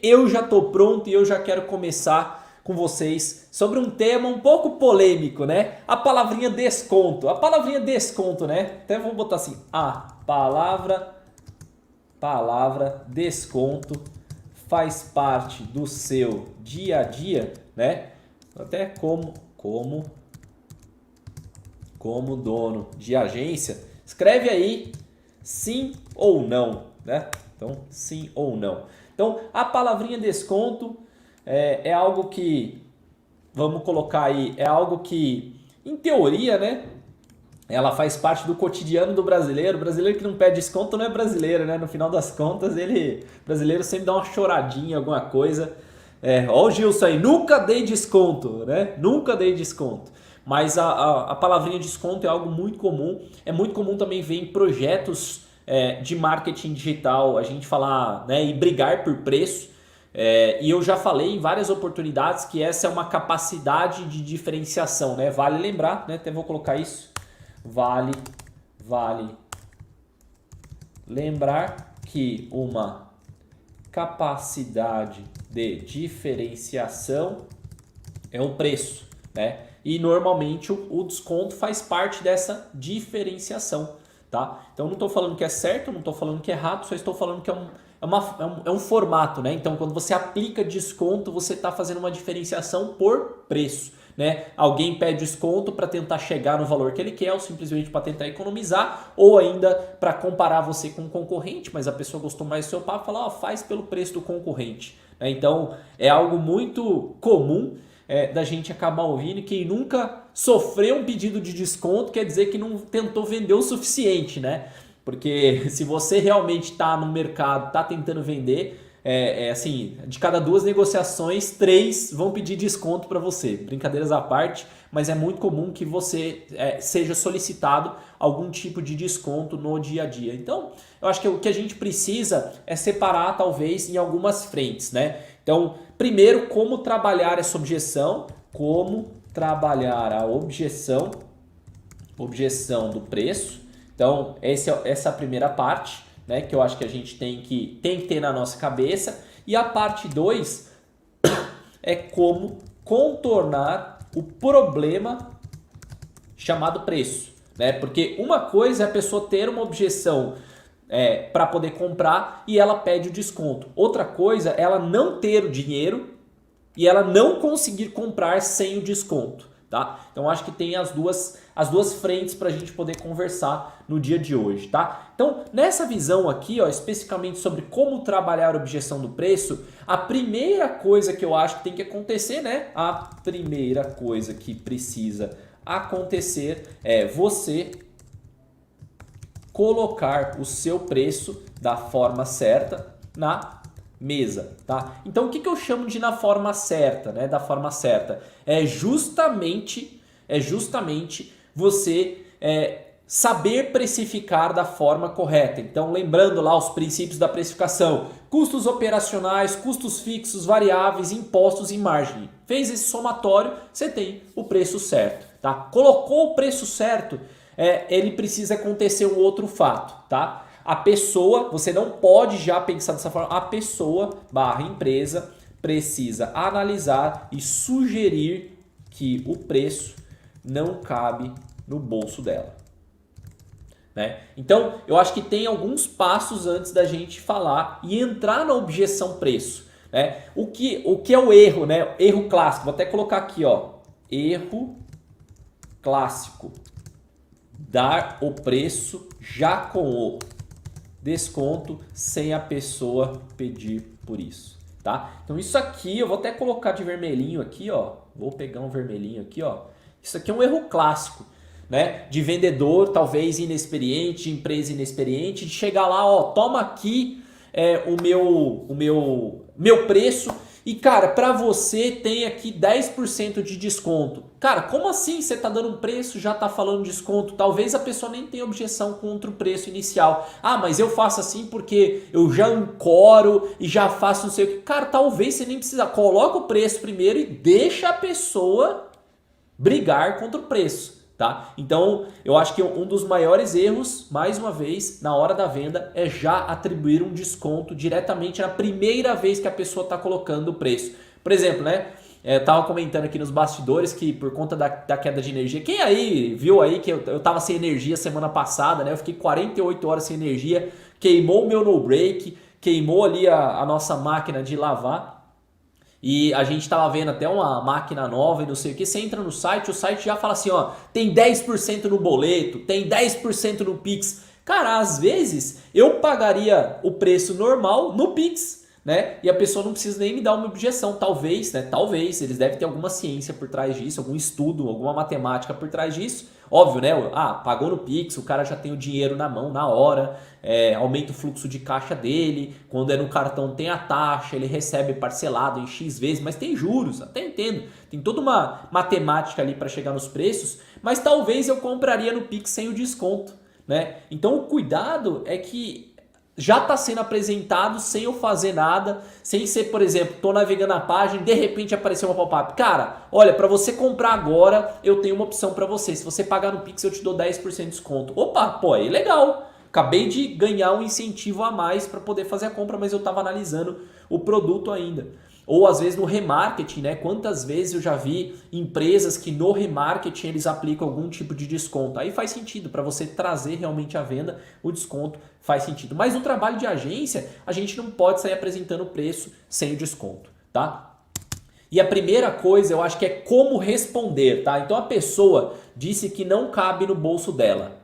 eu já tô pronto e eu já quero começar com vocês sobre um tema um pouco polêmico, né? A palavrinha desconto. A palavrinha desconto, né? Até vou botar assim, a palavra desconto faz parte do seu dia a dia, né? Até como dono de agência, escreve aí sim ou não, né? Então, sim ou não. Então, a palavrinha desconto é algo que, vamos colocar aí, é algo que, em teoria, né? Ela faz parte do cotidiano do brasileiro. O brasileiro que não pede desconto não é brasileiro, né? No final das contas, o brasileiro sempre dá uma choradinha, alguma coisa. Ó o Gilson aí, nunca dei desconto, né? Nunca dei desconto. Mas a palavrinha desconto é algo muito comum. É muito comum também ver em projetos de marketing digital a gente falar, né, e brigar por preço. E eu já falei em várias oportunidades que essa é uma capacidade de diferenciação, né? Vale lembrar, né? Até vou colocar isso. Vale lembrar que uma capacidade de diferenciação é o preço, né? E normalmente o desconto faz parte dessa diferenciação, tá? Então não estou falando que é certo, não estou falando que é errado, só estou falando que é um formato, né? Então quando você aplica desconto, você está fazendo uma diferenciação por preço, né? Alguém pede desconto para tentar chegar no valor que ele quer ou simplesmente para tentar economizar ou ainda para comparar você com um concorrente, mas a pessoa gostou mais do seu papo, fala, faz pelo preço do concorrente, né? Então é algo muito comum da gente acabar ouvindo. Quem nunca sofreu um pedido de desconto quer dizer que não tentou vender o suficiente, né? Porque se você realmente está no mercado, está tentando vender, assim, de cada 2 negociações, 3 vão pedir desconto para você. Brincadeiras à parte, mas é muito comum que você seja solicitado algum tipo de desconto no dia a dia. Então, eu acho que o que a gente precisa é separar, talvez, em algumas frentes, né? Então, primeiro, como trabalhar essa objeção, como trabalhar a objeção do preço. Então, essa é a primeira parte, né, que eu acho que a gente tem que ter na nossa cabeça. E a parte 2 é como contornar o problema chamado preço, né? Porque uma coisa é a pessoa ter uma objeção para poder comprar e ela pede o desconto. Outra coisa é ela não ter o dinheiro e ela não conseguir comprar sem o desconto, tá? Então acho que tem as duas frentes para a gente poder conversar no dia de hoje, tá? Então nessa visão aqui, especificamente sobre como trabalhar a objeção do preço, a primeira coisa que eu acho que tem que acontecer, né? A primeira coisa que precisa acontecer é você colocar o seu preço da forma certa na mesa, tá? Então o que eu chamo de na forma certa, né? Da forma certa é justamente você saber precificar da forma correta. Então lembrando lá os princípios da precificação: custos operacionais, custos fixos, variáveis, impostos e margem. Fez esse somatório, você tem o preço certo, tá? Colocou o preço certo, ele precisa acontecer um outro fato, tá? A pessoa, você não pode já pensar dessa forma, a pessoa / empresa precisa analisar e sugerir que o preço não cabe no bolso dela, né? Então, eu acho que tem alguns passos antes da gente falar e entrar na objeção preço, né? O que é o erro, né? Erro clássico, vou até colocar aqui, erro clássico: dar o preço já com o desconto sem a pessoa pedir por isso, tá? Então isso aqui eu vou até colocar de vermelhinho aqui, vou pegar um vermelhinho aqui, isso aqui é um erro clássico, né? De vendedor talvez inexperiente, de empresa inexperiente, de chegar lá, toma aqui o meu preço e, cara, para você tem aqui 10% de desconto. Cara, como assim você tá dando um preço, já tá falando desconto? Talvez a pessoa nem tenha objeção contra o preço inicial. Ah, mas eu faço assim porque eu já ancoro e já faço não sei o que. Cara, talvez você nem precisa. Coloca o preço primeiro e deixa a pessoa brigar contra o preço, tá? Então, eu acho que um dos maiores erros, mais uma vez, na hora da venda, é já atribuir um desconto diretamente na primeira vez que a pessoa está colocando o preço. Por exemplo, né? Eu tava comentando aqui nos bastidores que por conta da queda de energia, quem aí viu aí que eu tava sem energia semana passada, né? Eu fiquei 48 horas sem energia, queimou o meu no-break, queimou ali a nossa máquina de lavar. E a gente tava vendo até uma máquina nova e não sei o que. Você entra no site, o site já fala assim, ó, tem 10% no boleto, tem 10% no Pix. Cara, às vezes eu pagaria o preço normal no Pix, né? E a pessoa não precisa nem me dar uma objeção, talvez, né? Talvez, eles devem ter alguma ciência por trás disso, algum estudo, alguma matemática por trás disso. Óbvio, né? Ah, pagou no Pix, o cara já tem o dinheiro na mão na hora, aumenta o fluxo de caixa dele, quando é no cartão tem a taxa, ele recebe parcelado em X vezes, mas tem juros, até entendo. Tem toda uma matemática ali para chegar nos preços, mas talvez eu compraria no Pix sem o desconto, né? Então o cuidado é que já está sendo apresentado sem eu fazer nada, sem ser, por exemplo, estou navegando a página e de repente apareceu uma pop-up. Cara, olha, para você comprar agora, eu tenho uma opção para você. Se você pagar no Pix, eu te dou 10% de desconto. Opa, pô, aí legal. Acabei de ganhar um incentivo a mais para poder fazer a compra, mas eu estava analisando o produto ainda. Ou às vezes no remarketing, né? Quantas vezes eu já vi empresas que no remarketing eles aplicam algum tipo de desconto. Aí faz sentido, para você trazer realmente a venda, o desconto faz sentido. Mas no trabalho de agência, a gente não pode sair apresentando o preço sem o desconto, tá? E a primeira coisa eu acho que é como responder, tá? Então a pessoa disse que não cabe no bolso dela.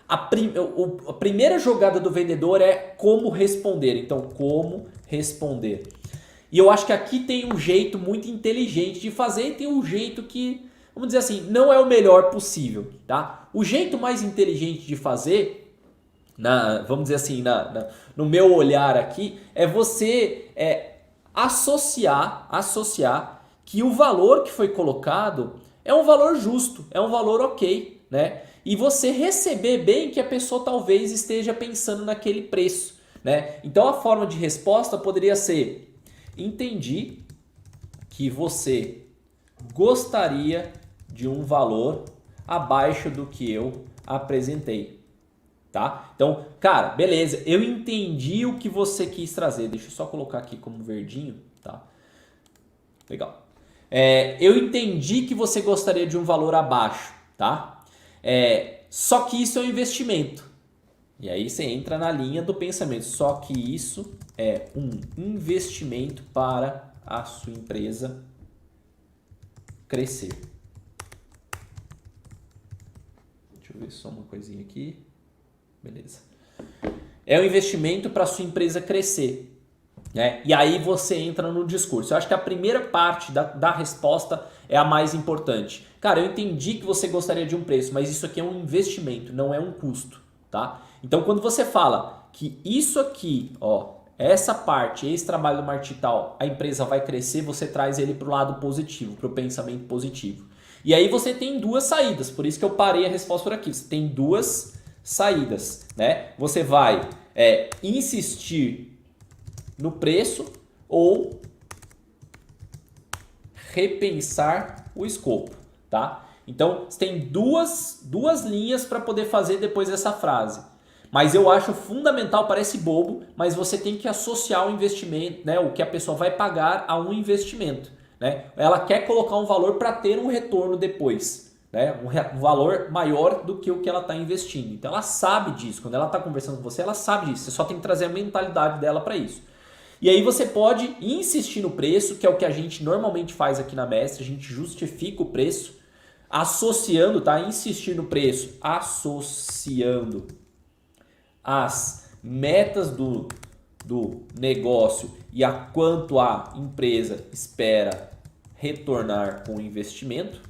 A primeira jogada do vendedor é como responder. Então, como responder? E eu acho que aqui tem um jeito muito inteligente de fazer e tem um jeito que, vamos dizer assim, não é o melhor possível, tá? O jeito mais inteligente de fazer, vamos dizer assim, no meu olhar aqui, é você associar que o valor que foi colocado é um valor justo, é um valor ok, né? E você receber bem que a pessoa talvez esteja pensando naquele preço, né? Então a forma de resposta poderia ser: entendi que você gostaria de um valor abaixo do que eu apresentei, tá? Então, cara, beleza, eu entendi o que você quis trazer. Deixa eu só colocar aqui como verdinho, tá? Legal. Eu entendi que você gostaria de um valor abaixo, tá? Só que isso é um investimento. E aí você entra na linha do pensamento. Só que isso é um investimento para a sua empresa crescer. Deixa eu ver só uma coisinha aqui. Beleza. É um investimento para a sua empresa crescer, né? E aí você entra no discurso. Eu acho que a primeira parte da resposta é a mais importante. Cara, eu entendi que você gostaria de um preço, mas isso aqui é um investimento, não é um custo, tá? Então, quando você fala que isso aqui, ó, essa parte, esse trabalho do marketing tal, a empresa vai crescer, você traz ele para o lado positivo, para o pensamento positivo. E aí você tem duas saídas, por isso que eu parei a resposta por aqui. Você tem duas saídas, né? Você vai insistir no preço ou repensar o escopo, tá? Então, você tem duas linhas para poder fazer depois dessa frase. Mas eu acho fundamental, parece bobo, mas você tem que associar o investimento, né, o que a pessoa vai pagar a um investimento, né? Ela quer colocar um valor para ter um retorno depois, né? Um valor maior do que o que ela está investindo. Então ela sabe disso, quando ela está conversando com você, ela sabe disso. Você só tem que trazer a mentalidade dela para isso. E aí você pode insistir no preço, que é o que a gente normalmente faz aqui na Mestre, a gente justifica o preço, associando, tá? Insistir no preço, associando as metas do negócio e a quanto a empresa espera retornar com o investimento.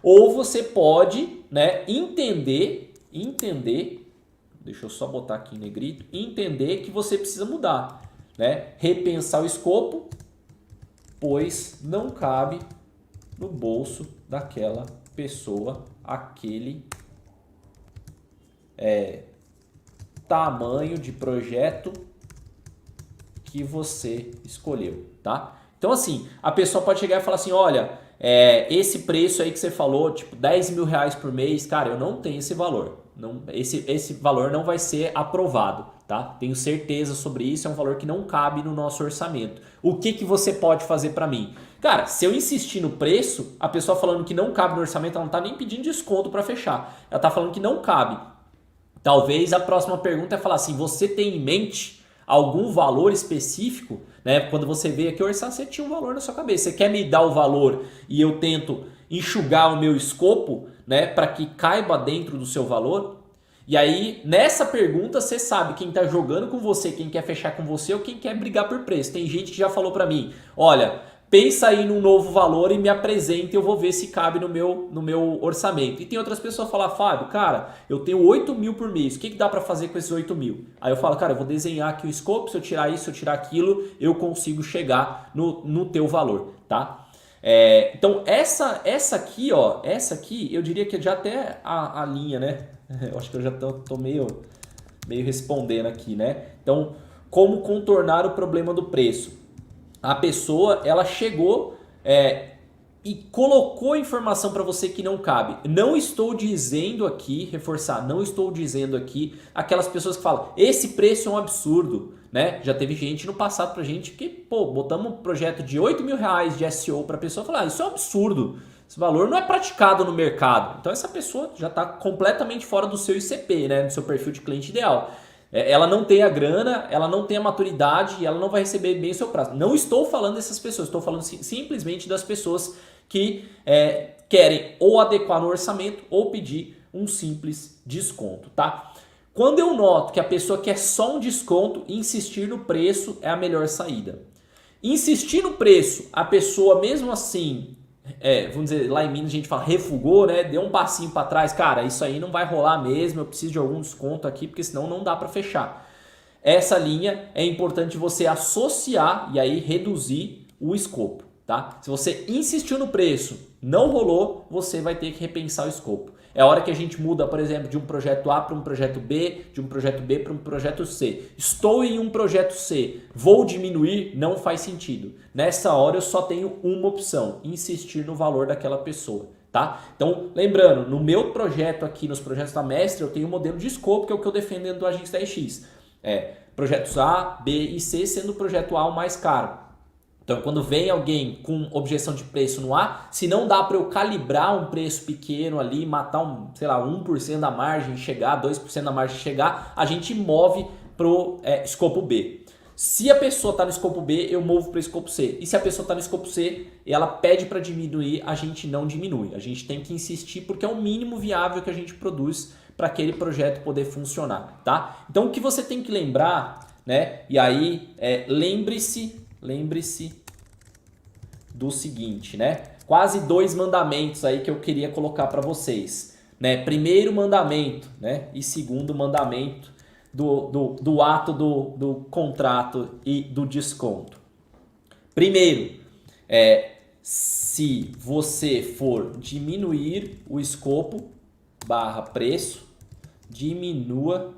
Ou você pode, né, entender, deixa eu só botar aqui em negrito, entender que você precisa mudar, né? Repensar o escopo, pois não cabe no bolso daquela pessoa aquele tamanho de projeto que você escolheu, tá? Então assim, a pessoa pode chegar e falar assim, olha, esse preço aí que você falou, tipo 10 mil reais por mês, cara, eu não tenho esse valor. Não, esse valor não vai ser aprovado, tá? Tenho certeza sobre isso, é um valor que não cabe no nosso orçamento. O que você pode fazer para mim? Cara, se eu insistir no preço, a pessoa falando que não cabe no orçamento, ela não tá nem pedindo desconto para fechar. Ela tá falando que não cabe. Talvez a próxima pergunta é falar assim, você tem em mente algum valor específico? Né? Quando você veio aqui orçar, você tinha um valor na sua cabeça. Você quer me dar o valor e eu tento enxugar o meu escopo, né, para que caiba dentro do seu valor? E aí, nessa pergunta, você sabe quem está jogando com você, quem quer fechar com você ou quem quer brigar por preço. Tem gente que já falou para mim, olha, pensa aí num novo valor e me apresenta e eu vou ver se cabe no meu orçamento. E tem outras pessoas que falam, Fábio, cara, eu tenho 8 mil por mês, o que dá para fazer com esses 8 mil? Aí eu falo, cara, eu vou desenhar aqui o escopo, se eu tirar isso, se eu tirar aquilo, eu consigo chegar no teu valor, tá? Então essa aqui, ó, essa aqui, eu diria que já até a linha, né? Eu acho que eu já tô meio respondendo aqui, né? Então, como contornar o problema do preço? A pessoa, ela chegou e colocou informação para você que não cabe. Não estou dizendo aqui, reforçar, não estou dizendo aqui aquelas pessoas que falam, esse preço é um absurdo, né? Já teve gente no passado pra gente que, pô, botamos um projeto de 8 mil reais de SEO pra pessoa falar, isso é um absurdo, esse valor não é praticado no mercado. Então essa pessoa já está completamente fora do seu ICP, né? Do seu perfil de cliente ideal. Ela não tem a grana, ela não tem a maturidade e ela não vai receber bem o seu prazo. Não estou falando dessas pessoas, estou falando simplesmente das pessoas que querem ou adequar no orçamento ou pedir um simples desconto, tá? Quando eu noto que a pessoa quer só um desconto, insistir no preço é a melhor saída. Insistir no preço, a pessoa mesmo assim, vamos dizer, lá em Minas a gente fala refugou, né? Deu um passinho para trás, cara, isso aí não vai rolar mesmo, eu preciso de algum desconto aqui, porque senão não dá para fechar. Essa linha é importante você associar e aí reduzir o escopo, tá? Se você insistiu no preço, não rolou, você vai ter que repensar o escopo. É a hora que a gente muda, por exemplo, de um projeto A para um projeto B, de um projeto B para um projeto C. Estou em um projeto C, vou diminuir? Não faz sentido. Nessa hora eu só tenho uma opção, insistir no valor daquela pessoa, tá? Então, lembrando, no meu projeto aqui, nos projetos da Mestre, eu tenho um modelo de escopo, que é o que eu defendo dentro do Agência 10X. Projetos A, B e C, sendo o projeto A o mais caro. Então, quando vem alguém com objeção de preço no A, se não dá para eu calibrar um preço pequeno ali, matar 1% da margem, chegar, 2% da margem chegar, a gente move para o escopo B. Se a pessoa está no escopo B, eu movo para o escopo C. E se a pessoa está no escopo C e ela pede para diminuir, a gente não diminui. A gente tem que insistir porque é o mínimo viável que a gente produz para aquele projeto poder funcionar, tá? Então, o que você tem que lembrar, né? E aí, lembre-se do seguinte, né? Quase 2 mandamentos aí que eu queria colocar para vocês, né? Primeiro mandamento, né? E segundo mandamento do ato do contrato e do desconto. Primeiro, se você for diminuir o escopo / preço, diminua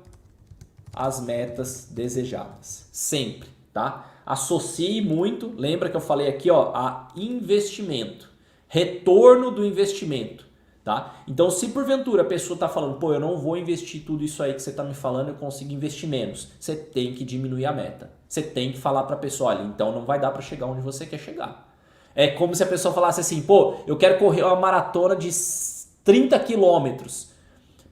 as metas desejadas. Sempre, tá? Associe muito, lembra que eu falei aqui, ó, a investimento, retorno do investimento, tá? Então, se porventura a pessoa está falando, pô, eu não vou investir tudo isso aí que você está me falando, eu consigo investir menos, você tem que diminuir a meta. Você tem que falar para a pessoa, olha, então não vai dar para chegar onde você quer chegar. É como se a pessoa falasse assim, pô, eu quero correr uma maratona de 30 quilômetros,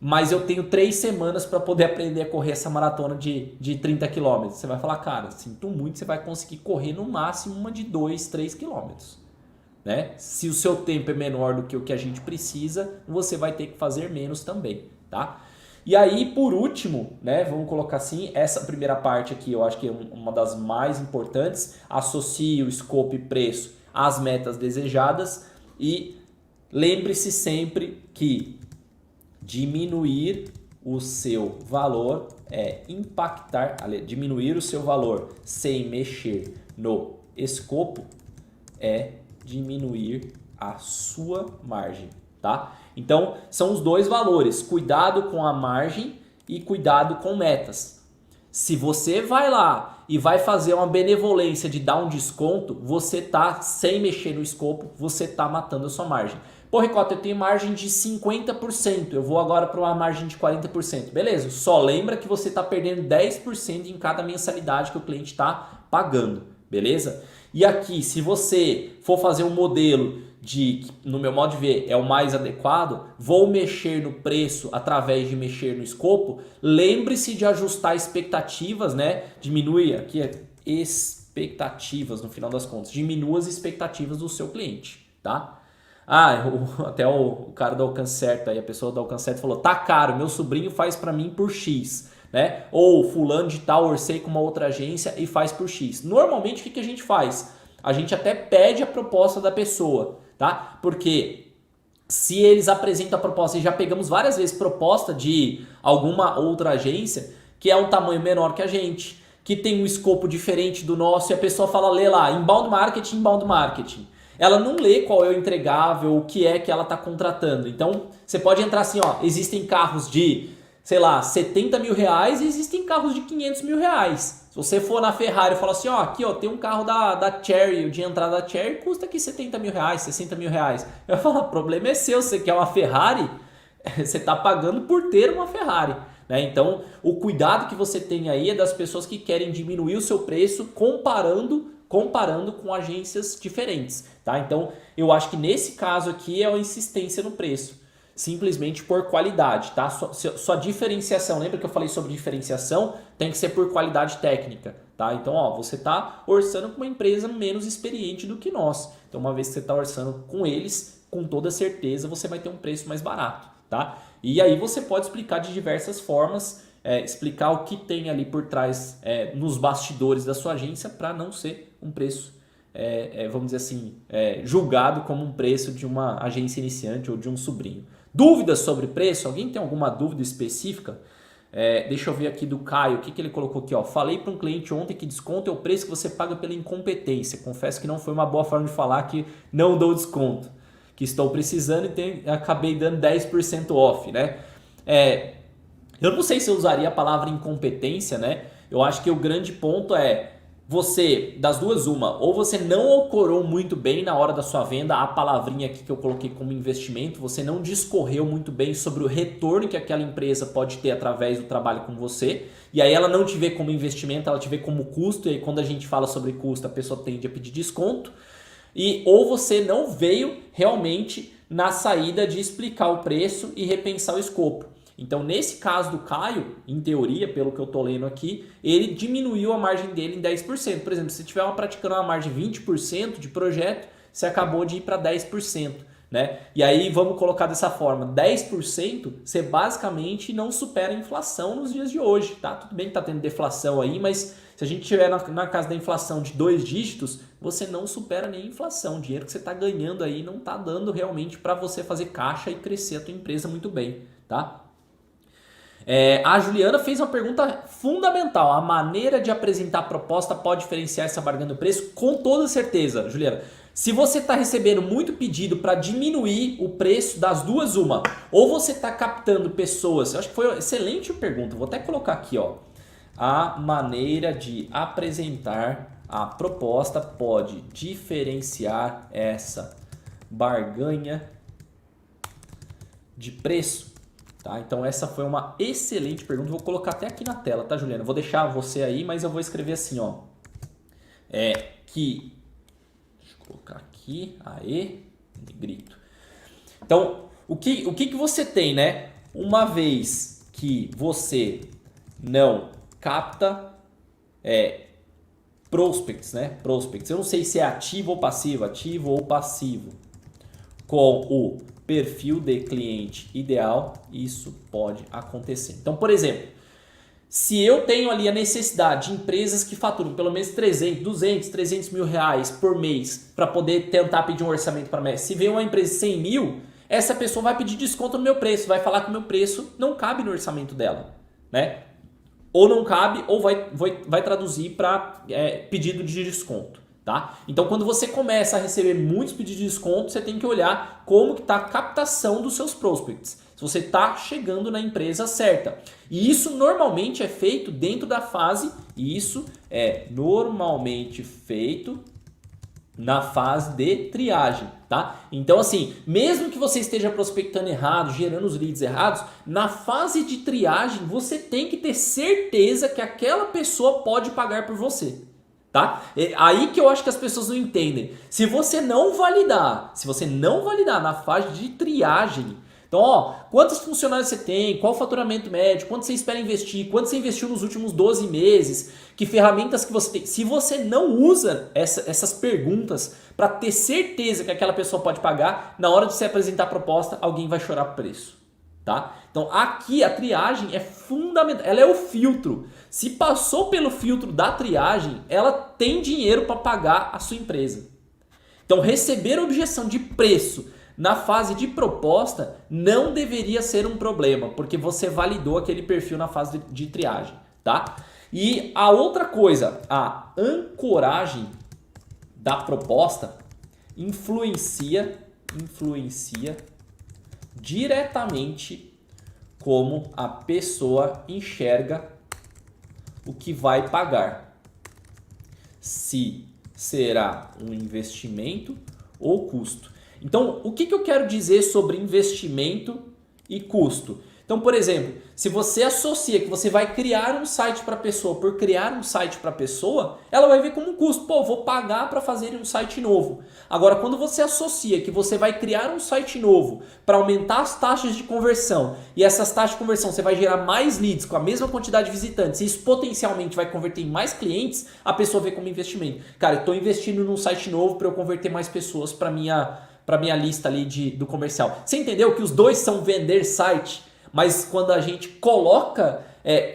mas eu tenho 3 semanas para poder aprender a correr essa maratona de 30 km. Você vai falar, cara, sinto muito, você vai conseguir correr no máximo uma de 2, 3 km. Né? Se o seu tempo é menor do que o que a gente precisa, você vai ter que fazer menos também, tá? E aí, por último, né, vamos colocar assim, essa primeira parte aqui eu acho que é uma das mais importantes, associe o escopo e preço às metas desejadas e lembre-se sempre que diminuir o seu valor diminuir o seu valor sem mexer no escopo diminuir a sua margem, tá? Então, são os dois valores, cuidado com a margem e cuidado com metas. Se você vai lá e vai fazer uma benevolência de dar um desconto, você tá sem mexer no escopo, você tá matando a sua margem. Pô, Ricota, eu tenho margem de 50%, eu vou agora para uma margem de 40%. Beleza, só lembra que você está perdendo 10% em cada mensalidade que o cliente está pagando, beleza? E aqui, se você for fazer um modelo de, no meu modo de ver, é o mais adequado, vou mexer no preço através de mexer no escopo, lembre-se de ajustar expectativas, né? Diminui aqui expectativas no final das contas, diminua as expectativas do seu cliente, tá? Até o cara do Alcance Certo aí, a pessoa do Alcance Certo falou, tá caro, meu sobrinho faz para mim por X, né? Ou fulano de tal, orcei com uma outra agência e faz por X. Normalmente o que a gente faz? A gente até pede a proposta da pessoa, tá? Porque se eles apresentam a proposta, e já pegamos várias vezes proposta de alguma outra agência que é um tamanho menor que a gente, que tem um escopo diferente do nosso e a pessoa fala, lê lá, inbound marketing. Ela não lê qual é o entregável, o que é que ela está contratando. Então, você pode entrar assim, ó, existem carros de, sei lá, 70 mil reais e existem carros de 500 mil reais. Se você for na Ferrari e falar assim, ó, aqui ó, tem um carro da Chery, o de entrada da Chery custa aqui 70 mil reais, 60 mil reais. Eu falo, o problema é seu, você quer uma Ferrari, você está pagando por ter uma Ferrari. Né? Então, o cuidado que você tem aí é das pessoas que querem diminuir o seu preço comparando com agências diferentes, tá? Então, eu acho que nesse caso aqui é a insistência no preço, simplesmente por qualidade, tá? Sua diferenciação, lembra que eu falei sobre diferenciação? Tem que ser por qualidade técnica, tá? Então, ó, você tá orçando com uma empresa menos experiente do que nós. Então, uma vez que você tá orçando com eles, com toda certeza você vai ter um preço mais barato, tá? E aí você pode explicar de diversas formas, explicar o que tem ali por trás nos bastidores da sua agência para não ser um preço, vamos dizer assim, julgado como um preço de uma agência iniciante ou de um sobrinho. Dúvidas sobre preço? Alguém tem alguma dúvida específica? Deixa eu ver aqui do Caio, o que ele colocou aqui? Ó. Falei para um cliente ontem que desconto é o preço que você paga pela incompetência. Confesso que não foi uma boa forma de falar que não dou desconto, que estou precisando e acabei dando 10% off, né? Eu não sei se eu usaria a palavra incompetência, né? Eu acho que o grande ponto é você, das duas uma, ou você não ancorou muito bem na hora da sua venda a palavrinha aqui que eu coloquei como investimento, você não discorreu muito bem sobre o retorno que aquela empresa pode ter através do trabalho com você, e aí ela não te vê como investimento, ela te vê como custo, e aí quando a gente fala sobre custo, a pessoa tende a pedir desconto, ou você não veio realmente na saída de explicar o preço e repensar o escopo. Então, nesse caso do Caio, em teoria, pelo que eu estou lendo aqui, ele diminuiu a margem dele em 10%. Por exemplo, se você estiver praticando uma margem de 20% de projeto, você acabou de ir para 10%. Né? E aí, vamos colocar dessa forma, 10% você basicamente não supera a inflação nos dias de hoje. Tá? Tudo bem que está tendo deflação aí, mas se a gente estiver na casa da inflação de 2 dígitos, você não supera nem a inflação. O dinheiro que você está ganhando aí não está dando realmente para você fazer caixa e crescer a tua empresa muito bem. Tá? A Juliana fez uma pergunta fundamental. A maneira de apresentar a proposta pode diferenciar essa barganha do preço? Com toda certeza, Juliana. Se você está recebendo muito pedido para diminuir o preço, das duas uma, ou você está captando pessoas, eu acho que foi uma excelente pergunta, vou até colocar aqui, ó. A maneira de apresentar a proposta pode diferenciar essa barganha de preço? Tá? Então essa foi uma excelente pergunta, vou colocar até aqui na tela, tá, Juliana? Vou deixar você aí, mas eu vou escrever assim, ó. Deixa eu colocar aqui, negrito. Então, o que você tem, né? Uma vez que você não capta prospects, né? Prospects, eu não sei se é ativo ou passivo, com o perfil de cliente ideal, isso pode acontecer. Então, por exemplo, se eu tenho ali a necessidade de empresas que faturam pelo menos 300, 200, 300 mil reais por mês para poder tentar pedir um orçamento para mês, se vem uma empresa de 100 mil, essa pessoa vai pedir desconto no meu preço, vai falar que o meu preço não cabe no orçamento dela, né? Ou não cabe, ou vai traduzir para pedido de desconto. Tá? Então, quando você começa a receber muitos pedidos de desconto, você tem que olhar como que está a captação dos seus prospects. Se você está chegando na empresa certa. E isso normalmente é feito dentro da fase, na fase de triagem, tá? Então, assim, mesmo que você esteja prospectando errado, gerando os leads errados, na fase de triagem você tem que ter certeza que aquela pessoa pode pagar por você. Tá? É aí que eu acho que as pessoas não entendem. Se você não validar na fase de triagem, então, ó, quantos funcionários você tem, qual o faturamento médio, quanto você espera investir, quanto você investiu nos últimos 12 meses, que ferramentas que você tem. Se você não usa essas perguntas para ter certeza que aquela pessoa pode pagar, na hora de você apresentar a proposta, alguém vai chorar o preço. Tá? Então aqui a triagem é fundamental, ela é o filtro. Se passou pelo filtro da triagem, ela tem dinheiro para pagar a sua empresa. Então receber objeção de preço na fase de proposta não deveria ser um problema, porque você validou aquele perfil na fase de triagem. Tá? E a outra coisa, a ancoragem da proposta influencia diretamente como a pessoa enxerga o que vai pagar. Se será um investimento ou custo. Então, o que eu quero dizer sobre investimento e custo? Então, por exemplo, se você associa que você vai criar um site para a pessoa por criar um site para a pessoa, ela vai ver como um custo. Pô, vou pagar para fazer um site novo. Agora, quando você associa que você vai criar um site novo para aumentar as taxas de conversão e essas taxas de conversão você vai gerar mais leads com a mesma quantidade de visitantes e isso potencialmente vai converter em mais clientes, a pessoa vê como investimento. Cara, eu estou investindo num site novo para eu converter mais pessoas para minha lista ali do comercial. Você entendeu que os dois são vender site? Mas quando a gente coloca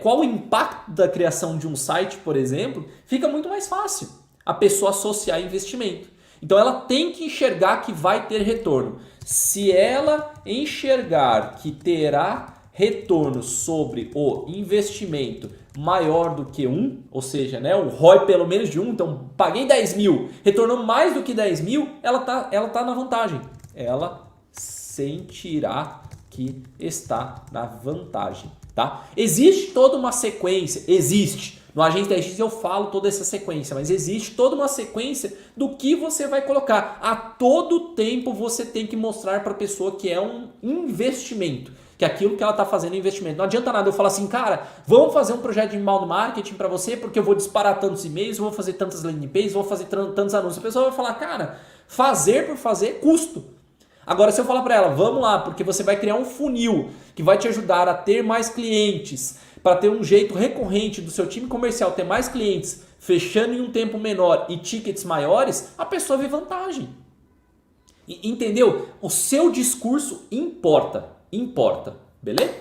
qual o impacto da criação de um site, por exemplo, fica muito mais fácil a pessoa associar investimento. Então ela tem que enxergar que vai ter retorno. Se ela enxergar que terá retorno sobre o investimento maior do que 1, ou seja, né, o ROI pelo menos de 1, então paguei 10 mil, retornou mais do que 10 mil, ela tá na vantagem. Ela sentirá que está na vantagem, tá? Existe toda uma sequência, no Agente 10X eu falo toda essa sequência, mas existe toda uma sequência do que você vai colocar. A todo tempo você tem que mostrar para a pessoa que é um investimento, que aquilo que ela está fazendo é investimento. Não adianta nada eu falar assim, cara, vamos fazer um projeto de inbound marketing para você porque eu vou disparar tantos e-mails, vou fazer tantas landing pages, vou fazer tantos anúncios. A pessoa vai falar, cara, fazer por fazer é custo. Agora, se eu falar para ela, vamos lá, porque você vai criar um funil que vai te ajudar a ter mais clientes, para ter um jeito recorrente do seu time comercial ter mais clientes, fechando em um tempo menor e tickets maiores, a pessoa vê vantagem. Entendeu? O seu discurso importa, beleza?